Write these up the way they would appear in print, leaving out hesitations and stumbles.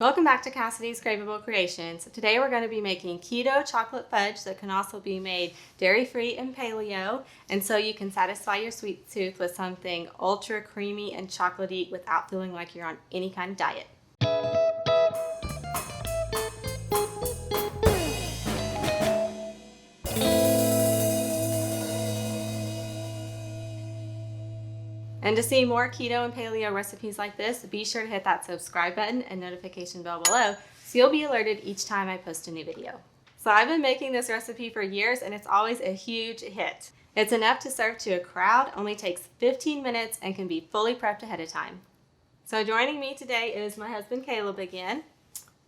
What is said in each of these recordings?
Welcome back to Cassidys Craveable Creations. Today we're going to be making keto chocolate fudge that can also be made dairy-free and paleo, and so you can satisfy your sweet tooth with something ultra creamy and chocolatey without feeling like you're on any kind of diet. And to see more keto and paleo recipes like this, be sure to hit that subscribe button and notification bell below so you'll be alerted each time I post a new video. So I've been making this recipe for years and it's always a huge hit. It's enough to serve to a crowd, only takes 15 minutes, and can be fully prepped ahead of time. So joining me today is my husband Caleb again.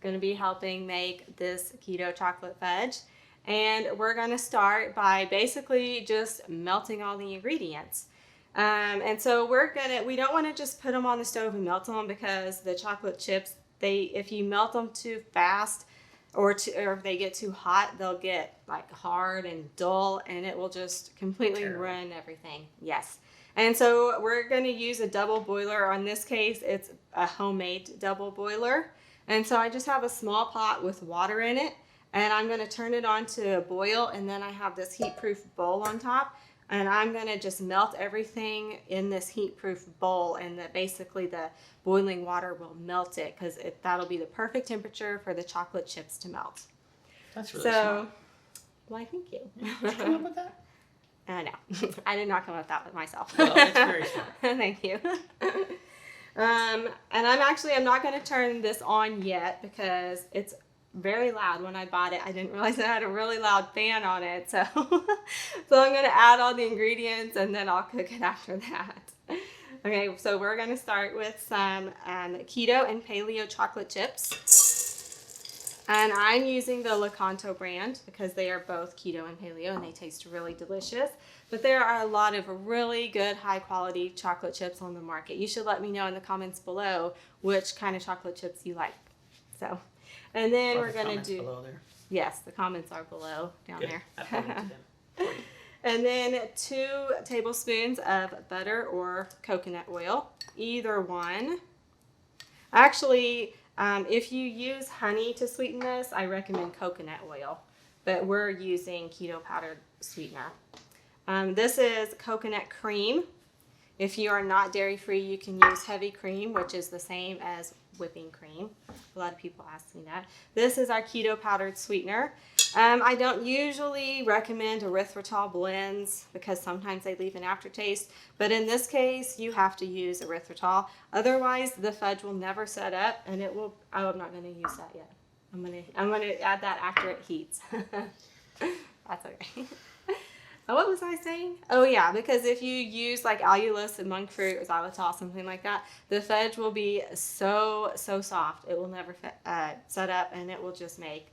Going to be helping make this keto chocolate fudge. And we're going to start by basically just melting all the ingredients. And so we don't want to just put them on the stove and melt them, because the chocolate chips, if you melt them too fast or if they get too hot, they'll get like hard and dull, and it will just completely ruin everything. Yes. And so we're going to use a double boiler. In this case, it's a homemade double boiler. And so I just have a small pot with water in it, and I'm going to turn it on to a boil, and then I have this heat-proof bowl on top. And I'm going to just melt everything in this heat-proof bowl, and basically the boiling water will melt it, because that'll be the perfect temperature for the chocolate chips to melt. That's really smart. Why, thank you. Did you come up with that? No, I did not come up with that with myself. Well, it's very smart. Thank you. And I'm not going to turn this on yet, because it's very loud. When I bought it, I didn't realize it had a really loud fan on it. So, so I'm going to add all the ingredients and then I'll cook it after that. Okay, so we're going to start with some keto and paleo chocolate chips. And I'm using the Lakanto brand because they are both keto and paleo and they taste really delicious. But there are a lot of really good high quality chocolate chips on the market. You should let me know in the comments below which kind of chocolate chips you like. So. And then we're going to do, below there? Yes, the comments are below down Good. there. I them. And then 2 tablespoons of butter or coconut oil, either one. Actually, if you use honey to sweeten this, I recommend coconut oil, but we're using keto powdered sweetener. This is coconut cream. If you are not dairy-free, you can use heavy cream, which is the same as whipping cream. A lot of people ask me that. This is our keto powdered sweetener. I don't usually recommend erythritol blends because sometimes they leave an aftertaste, but in this case, you have to use erythritol. Otherwise, the fudge will never set up, and it will. Oh, I'm not going to use that yet. I'm going to add that after it heats. That's okay. What was I saying? Oh yeah, because if you use like allulose and monk fruit or xylitol, something like that, the fudge will be so soft. It will never set up, and it will just make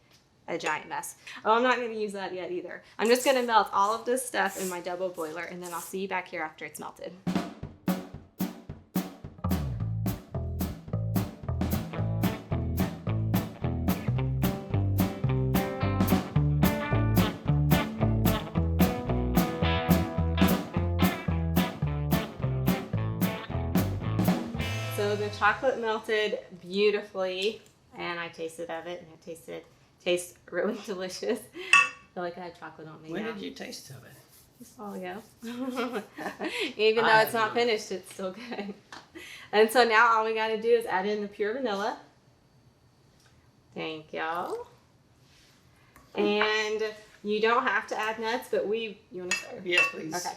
a giant mess. Oh, I'm not going to use that yet either. I'm just going to melt all of this stuff in my double boiler, and then I'll see you back here after it's melted. So the chocolate melted beautifully, and I tasted of it, and it tastes really delicious. I feel like I had chocolate on me. When did you taste of it? Just a while ago. Even though it's not finished, it's still good. And so now all we got to do is add in the pure vanilla. Thank y'all. And you don't have to add nuts, but you want to start? Yes, please. Okay.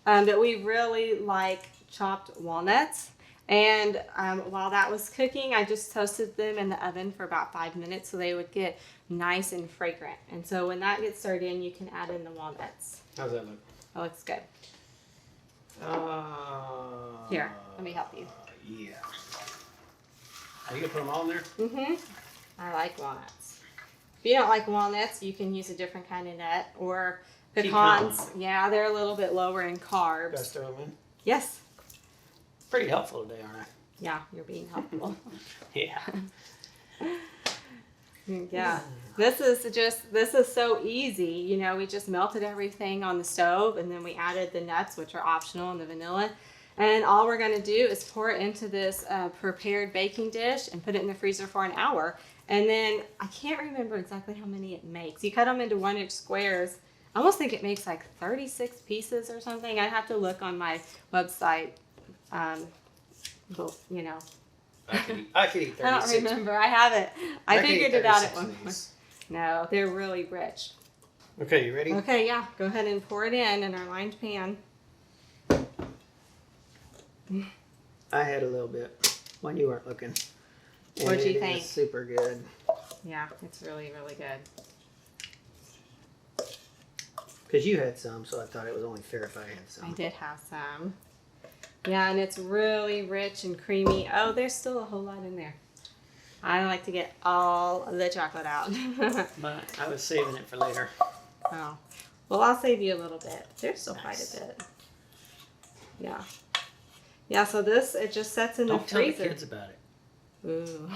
But we really like chopped walnuts. And while that was cooking, I just toasted them in the oven for about 5 minutes so they would get nice and fragrant. And so when that gets stirred in, you can add in the walnuts. How's that look? That looks good. Here, let me help you. Yeah. Are you going to put them all in there? Mm-hmm. I like walnuts. If you don't like walnuts, you can use a different kind of nut, or pecans. Yeah, they're a little bit lower in carbs. Gotta stir them in? Yes. Pretty helpful today, aren't I? Yeah, you're being helpful. Yeah. Yeah. This is so easy. You know, we just melted everything on the stove, and then we added the nuts, which are optional, and the vanilla. And all we're going to do is pour it into this prepared baking dish and put it in the freezer for an hour. And then I can't remember exactly how many it makes. You cut them into 1-inch squares. I almost think it makes like 36 pieces or something. I have to look on my website. But, you know. I could eat 36. I don't remember. I haven't. I figured it out at one point. These. No, they're really rich. Okay, you ready? Okay, yeah. Go ahead and pour it in our lined pan. I had a little bit when you weren't looking. What'd you It think? is super good. Yeah, it's really, really good. Because you had some, so I thought it was only fair if I had some. I did have some. Yeah, and it's really rich and creamy. Oh, there's still a whole lot in there. I like to get all of the chocolate out. But I was saving it for later. Oh, well, I'll save you a little bit. There's still quite a bit. Yeah. Yeah, so this, it just sets in Don't the tell the freezer. kids about it. Ooh.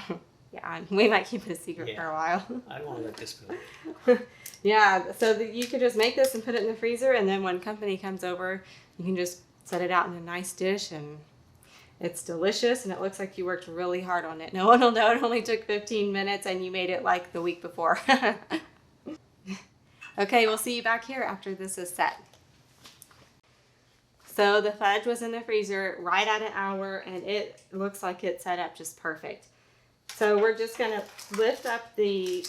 Yeah, we might keep it a secret for a while. I don't want to let this go. Yeah, so you could just make this and put it in the freezer, and then when company comes over, you can just set it out in a nice dish, and it's delicious, and it looks like you worked really hard on it. No one will know it only took 15 minutes, and you made it like the week before. Okay, we'll see you back here after this is set. So the fudge was in the freezer right at an hour, and it looks like it's set up just perfect. So we're just going to lift up the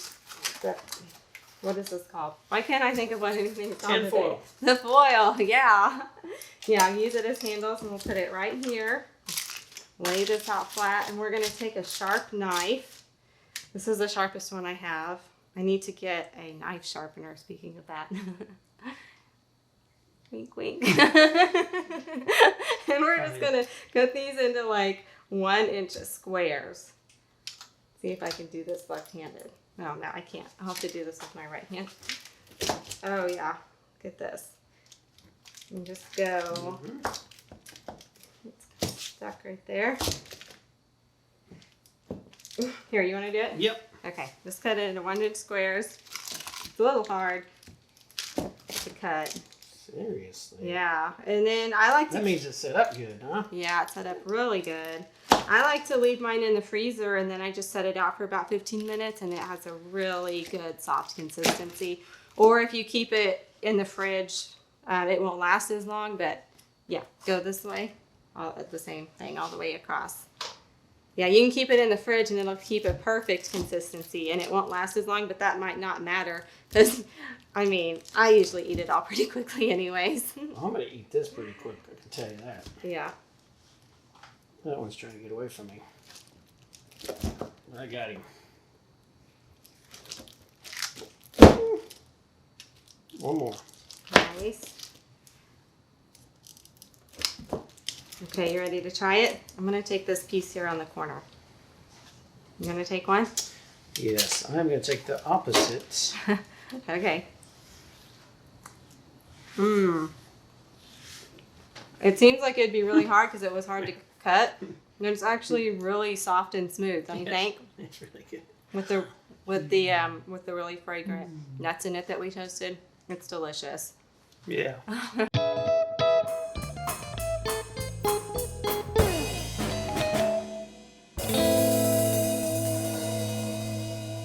what is this called? Why can't I think of what anything is called? Tin foil. The foil, yeah. Yeah, use it as handles, and we'll put it right here. Lay this out flat, and we're going to take a sharp knife. This is the sharpest one I have. I need to get a knife sharpener, speaking of that. Wink, wink. And we're just going to cut these into like 1-inch squares. See if I can do this left-handed. No, I can't. I'll have to do this with my right hand. Oh, yeah. Look at this. And just go. It's stuck right there. Here, you want to do it? Yep. Okay, just cut it into 1-inch squares. It's a little hard to cut. Seriously. Yeah, and then I like to... That means it's set up good, huh? Yeah, it's set up really good. I like to leave mine in the freezer, and then I just set it out for about 15 minutes, and it has a really good soft consistency. Or if you keep it in the fridge, it won't last as long, but yeah, go this way. The same thing all the way across. Yeah, you can keep it in the fridge, and it'll keep a perfect consistency, and it won't last as long, but that might not matter, because, I mean, I usually eat it all pretty quickly anyways. I'm going to eat this pretty quick, I can tell you that. Yeah. That one's trying to get away from me. I got him. One more. Nice. Okay, you ready to try it? I'm going to take this piece here on the corner. You going to take one? Yes, I'm going to take the opposite. Okay. It seems like it'd be really hard because it was hard to cut. And it's actually really soft and smooth, don't you think? It's really good. With the really fragrant nuts in it that we toasted. It's delicious. Yeah.